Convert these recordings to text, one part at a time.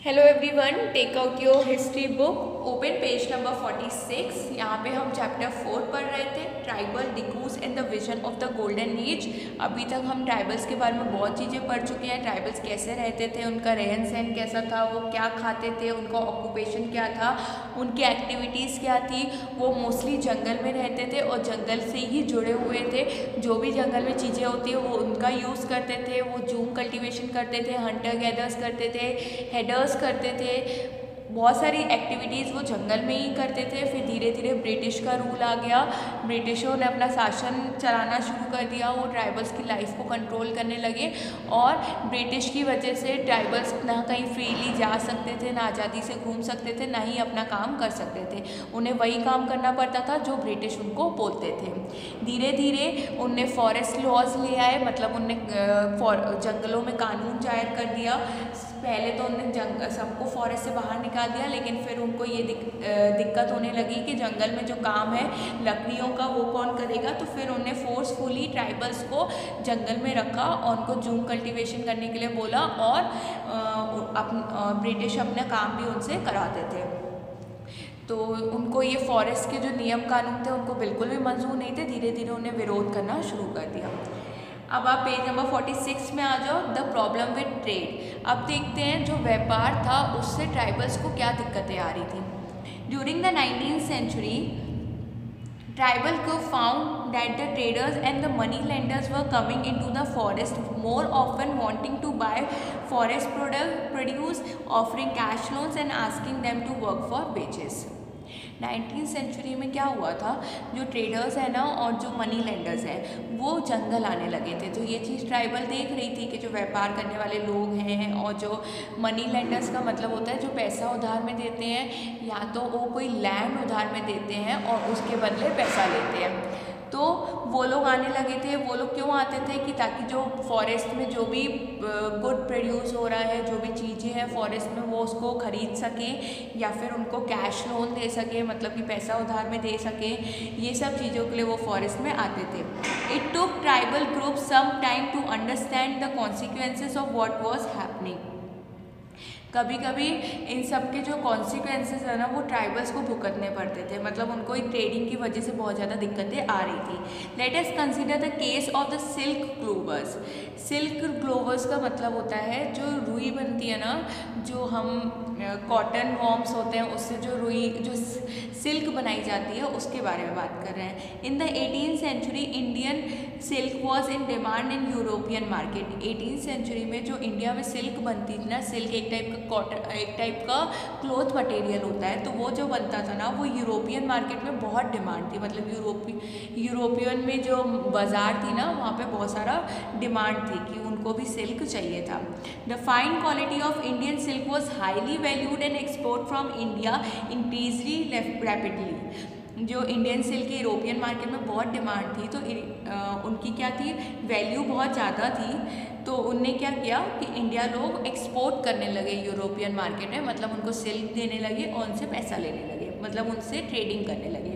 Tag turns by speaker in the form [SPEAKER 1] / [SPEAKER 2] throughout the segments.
[SPEAKER 1] Hello everyone, take out your history book, open page number 46। यहाँ पे हम chapter 4 पढ़ रहे थे, tribal Dikus and the vision of the golden age. अभी तक हम ट्राइबल्स के बारे में बहुत चीज़ें पढ़ चुके हैं। ट्राइबल्स कैसे रहते थे, उनका रहन सहन कैसा था, वो क्या खाते थे, उनका ऑक्यूपेशन क्या था, उनकी एक्टिविटीज़ क्या थी। वो मोस्टली जंगल में रहते थे और जंगल से ही जुड़े हुए थे। जो भी जंगल में चीज़ें होती है वो उनका यूज़ करते थे। वो जूम कल्टीवेशन करते थे, हंटर गैदर्स करते थे, हेडर्स करते थे। बहुत सारी एक्टिविटीज़ वो जंगल में ही करते थे। फिर धीरे धीरे ब्रिटिश का रूल आ गया, ब्रिटिशों ने अपना शासन चलाना शुरू कर दिया। वो ट्राइबल्स की लाइफ को कंट्रोल करने लगे और ब्रिटिश की वजह से ट्राइबल्स ना कहीं फ्रीली जा सकते थे, ना आज़ादी से घूम सकते थे, ना ही अपना काम कर सकते थे। उन्हें वही काम करना पड़ता था जो ब्रिटिश उनको बोलते थे। धीरे धीरे उनने फॉरेस्ट लॉज ले आए, मतलब उनने जंगलों में कानून जाहिर कर दिया। पहले तो उन्होंने सबको फॉरेस्ट से बाहर निकाल दिया, लेकिन फिर उनको ये दिक्कत होने लगी कि जंगल में जो काम है लकड़ियों का वो कौन करेगा। तो फिर उन्होंने फोर्सफुली ट्राइबल्स को जंगल में रखा और उनको जूम कल्टीवेशन करने के लिए बोला और ब्रिटिश अपना काम भी उनसे कराते थे। तो उनको ये फॉरेस्ट के जो नियम कानून थे उनको बिल्कुल भी मंजूर नहीं थे। धीरे धीरे उन्हें विरोध करना शुरू कर दिया। अब आप पेज नंबर 46 में आ जाओ, द प्रॉब्लम विद ट्रेड। अब देखते हैं जो व्यापार था उससे ट्राइबल्स को क्या दिक्कतें आ रही थी। During the 19th century, tribal group found that the traders and the money lenders were coming into the forest more often, wanting to buy forest produce, offering cash loans and asking them to work for wages। 19th century में क्या हुआ था, जो traders है ना और जो money lenders हैं वो जंगल आने लगे थे। तो ये चीज़ ट्राइबल देख रही थी कि जो व्यापार करने वाले लोग हैं और जो मनी लेंडर्स का मतलब होता है जो पैसा उधार में देते हैं, या तो वो कोई लैंड उधार में देते हैं और उसके बदले पैसा लेते हैं। तो वो लोग आने लगे थे। वो लोग क्यों आते थे कि ताकि जो फॉरेस्ट में जो भी गुड प्रोड्यूस हो रहा है, जो भी चीज़ें हैं फॉरेस्ट में, वो उसको ख़रीद सकें या फिर उनको कैश लोन दे सके, मतलब कि पैसा उधार में दे सकें। ये सब चीज़ों के लिए वो फॉरेस्ट में आते थे। It took tribal group some time to understand the consequences of what was happening. कभी कभी इन सब के जो कॉन्सिक्वेंसेस है ना वो ट्राइबल्स को भुगतने पड़ते थे, मतलब उनको ट्रेडिंग की वजह से बहुत ज़्यादा दिक्कतें आ रही थी। Let us consider the case of the silk clovers. Silk clovers का मतलब होता है जो रुई बनती है ना, जो हम कॉटन वॉर्म्स होते हैं उससे जो रुई जो सिल्क बनाई जाती है उसके बारे में बात कर रहे हैं। In the 18th century Indian silk was in demand in European market. 18th century में जो इंडिया में सिल्क बनती थी ना, सिल्क एक टाइप का कॉटन, एक टाइप का क्लॉथ मटेरियल होता है, तो वो जो बनता था ना वो यूरोपियन मार्केट में बहुत डिमांड थी। मतलब यूरोपियन में जो बाज़ार थी ना वहाँ पे बहुत सारा डिमांड थी कि उनको भी सिल्क चाहिए था। The fine quality of Indian silk was highly valued and export from India increasingly rapidly. जो इंडियन सिल्क की यूरोपियन मार्केट में बहुत डिमांड थी, तो उनकी क्या थी, वैल्यू बहुत ज़्यादा थी। तो उनने क्या किया कि इंडिया लोग एक्सपोर्ट करने लगे यूरोपियन मार्केट में, मतलब उनको सिल्क देने लगे और उनसे पैसा लेने लगे, मतलब उनसे ट्रेडिंग करने लगे।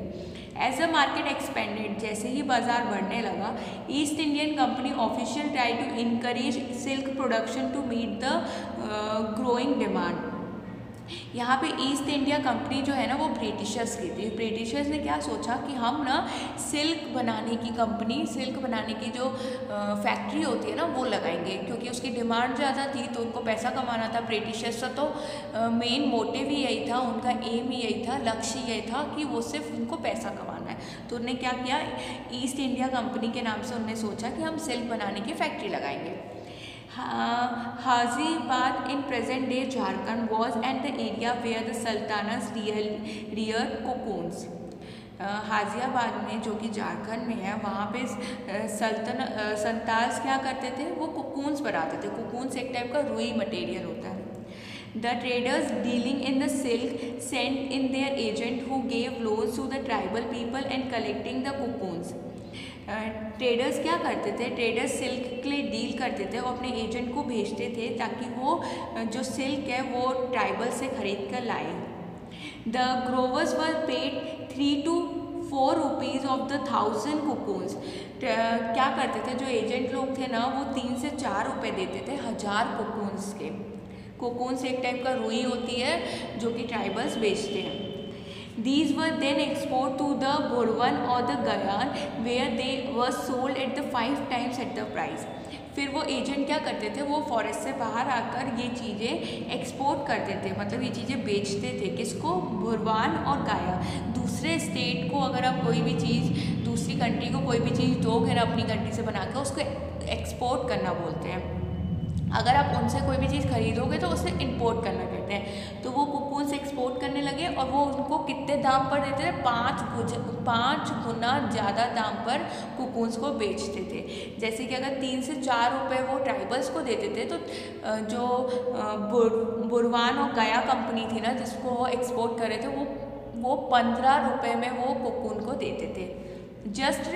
[SPEAKER 1] एज अ मार्केट एक्सपेंडेड, जैसे ही बाजार बढ़ने लगा, East Indian Company official try to encourage silk production to meet the growing demand. यहाँ पे ईस्ट इंडिया कंपनी जो है ना वो ब्रिटिशर्स की थी। ब्रिटिशर्स ने क्या सोचा कि हम ना सिल्क बनाने की कंपनी, सिल्क बनाने की जो फैक्ट्री होती है ना वो लगाएंगे, क्योंकि उसकी डिमांड ज़्यादा थी तो उनको पैसा कमाना था। ब्रिटिशर्स का तो मेन मोटिव ही यही था, उनका एम ही यही था, लक्ष्य यही था कि वो सिर्फ उनको पैसा कमाना है। तो उन्होंने क्या किया, ईस्ट इंडिया कंपनी के नाम से उन्होंने सोचा कि हम सिल्क बनाने की फैक्ट्री लगाएंगे। Ghaziabad in present day Jharkhand was and the area where the sultanas reared cocoons। Ghaziabad में जो कि झारखंड में है वहाँ पे संताल्स क्या करते थे, वो कोकून्स बनाते थे। कोकून्स एक टाइप का रुई मटेरियल होता है। The traders dealing in the silk sent in their agent who gave loans to the tribal people and collecting the cocoons। Traders क्या करते थे, ट्रेडर्स सिल्क के लिए डील करते थे और अपने एजेंट को भेजते थे ताकि वो जो सिल्क है वो ट्राइबल से खरीद कर लाए। The growers were paid 3 to 4 rupees of the 1000 cocoons. क्या करते थे जो एजेंट लोग थे ना वो 3 से 4 रुपये देते थे 1000 कोकून्स के। कोकून से एक टाइप का रुई होती है जो कि ट्राइबल्स बेचते हैं। These were then exported to the Burwan or the Gayan where they were sold at the 5 times at the price. फिर वो एजेंट क्या करते थे, वो फॉरेस्ट से बाहर आकर ये चीज़ें एक्सपोर्ट करते थे, मतलब ये चीज़ें बेचते थे। किसको? बुरवान और गाया। दूसरे स्टेट को अगर आप कोई भी चीज़, दूसरी कंट्री को कोई भी चीज़ दोगे ना अपनी कंट्री से बना के, उसको एक्सपोर्ट करना बोलते हैं। अगर आप उनसे कोई भी चीज़ खरीदोगे तो उसे इंपोर्ट करना कहते हैं। तो वो कोकून से एक्सपोर्ट करने लगे और वो उनको कितने दाम पर देते थे? 5 गुना ज़्यादा दाम पर कोकून्स को बेचते थे। जैसे कि अगर 3 से 4 रुपये वो ट्राइबल्स को देते थे, तो जो बुरवान और गया कंपनी थी ना जिसको वो एक्सपोर्ट कर रहे थे, वो 15 रुपये में वो कोकून को देते थे, जस्ट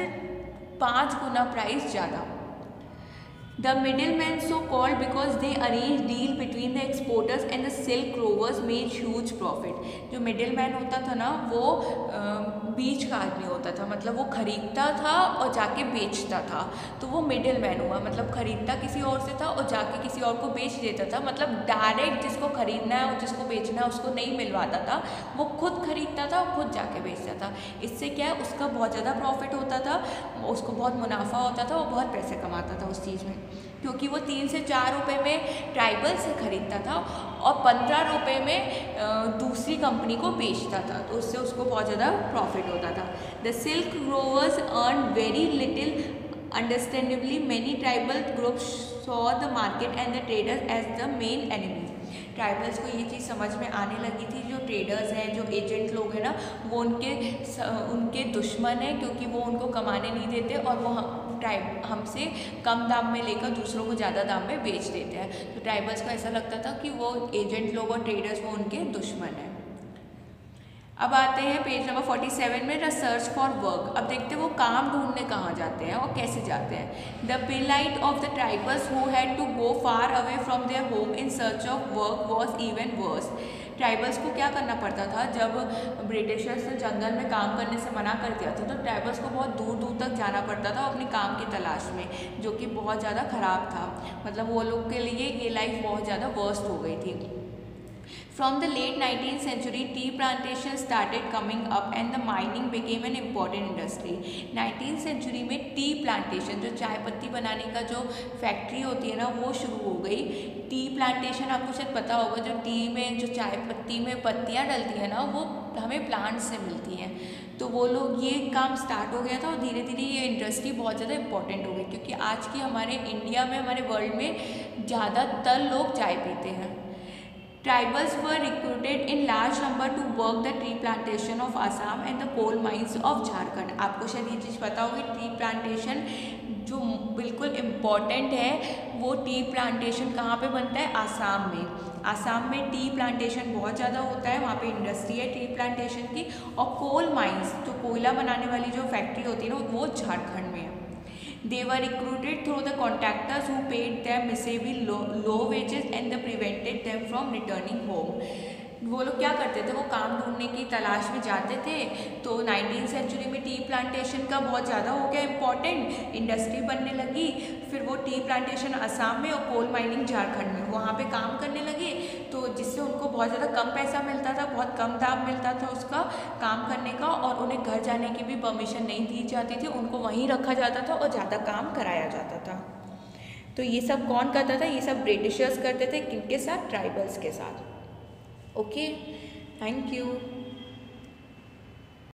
[SPEAKER 1] 5 गुना प्राइस ज़्यादा। The middlemen, so called because they arranged deal between the exporters and the silk rovers, made huge profit. जो middleman होता था ना वो बीच का आदमी होता था, मतलब वो खरीदता था और जाके बेचता था, तो वो middleman हुआ। मतलब खरीदता किसी और से था और जाके किसी और को बेच देता था, मतलब डायरेक्ट जिसको खरीदना है और जिसको बेचना है उसको नहीं मिलवाता था, वो खुद खरीदता था और खुद जाके बेचता था। इससे क्या है, उसका बहुत ज़्यादा प्रॉफिट होता था, उसको बहुत मुनाफा होता था, वो बहुत पैसे कमाता था उस चीज़ में, क्योंकि वो 3 से 4 रुपये में ट्राइबल से खरीदता था और 15 रुपये में दूसरी कंपनी को बेचता था, तो उससे उसको बहुत ज़्यादा प्रॉफिट होता था। The silk growers earn very little, understandably many tribal groups saw the market and the traders as the main enemy. Tribals को ये चीज़ समझ में आने लगी थी, जो ट्रेडर्स हैं, जो एजेंट लोग हैं ना, वो उनके दुश्मन हैं, क्योंकि वो उनको कमाने नहीं देते और वो हमसे कम दाम में लेकर दूसरों को ज़्यादा दाम में बेच देते हैं। तो ट्राइबल्स को ऐसा लगता था कि वो एजेंट लोग और ट्रेडर्स वो उनके दुश्मन हैं। अब आते हैं पेज नंबर 47 में, द सर्च फॉर वर्क। अब देखते हैं वो काम ढूंढने कहाँ जाते हैं और कैसे जाते हैं। The plight of the tribals who had to go far away from their home in search of work was even worse. Tribals को क्या करना पड़ता था, जब ब्रिटिशर्स ने जंगल में काम करने से मना कर दिया था, तो ट्राइबल्स को बहुत दूर दूर तक जाना पड़ता था अपने काम की तलाश में, जो कि बहुत ज़्यादा ख़राब था। मतलब वो लोग के लिए ये लाइफ बहुत ज़्यादा वर्स्ट हो गई थी। From the late 19th century, tea plantations started coming up and the mining became an important industry. 19th century में टी प्लांटेशन, जो चाय पत्ती बनाने का जो फैक्ट्री होती है ना, वो शुरू हो गई। टी प्लांटेशन आपको शायद पता होगा, जो टी में जो चाय पत्ती में पत्तियाँ डलती हैं ना, वो हमें प्लांट से मिलती हैं। तो वो लोग, ये काम स्टार्ट हो गया था और धीरे धीरे ये इंडस्ट्री बहुत ज़्यादा इंपॉर्टेंट हो गई, क्योंकि आज की हमारे इंडिया में, हमारे वर्ल्ड में ज़्यादातर लोग चाय पीते हैं। Tribals were recruited in large number to work the tree plantation of Assam and the coal mines of Jharkhand. आपको शायद ये चीज़ पता होगी, टी प्लांटेशन जो बिल्कुल इम्पॉर्टेंट है, वो टी प्लांटेशन कहाँ पे बनता है? आसाम में। आसाम में टी प्लांटेशन बहुत ज़्यादा होता है, वहाँ पे इंडस्ट्री है टी प्लांटेशन की। और कोल माइंस, जो कोयला बनाने वाली जो फैक्ट्री होती है ना, वो झारखंड में है। They were recruited through the contractors who paid them miserably low wages and they prevented them from returning home. वो लोग क्या करते थे, वो काम ढूंढने की तलाश में जाते थे। तो 19th सेंचुरी में टी प्लांटेशन का बहुत ज़्यादा हो गया इम्पॉर्टेंट, इंडस्ट्री बनने लगी। फिर वो टी प्लांटेशन असम में और कोल माइनिंग झारखंड में, वहाँ पे काम करने लगे, तो जिससे उनको बहुत ज़्यादा कम पैसा मिलता था, बहुत कम दाम मिलता था उसका काम करने का, और उन्हें घर जाने की भी परमिशन नहीं दी जाती थी, उनको वहीं रखा जाता था और ज़्यादा काम कराया जाता था। तो ये सब कौन करता था? ये सब ब्रिटिशर्स करते थे। किनके साथ? ट्राइबल्स के साथ। Okay, thank you.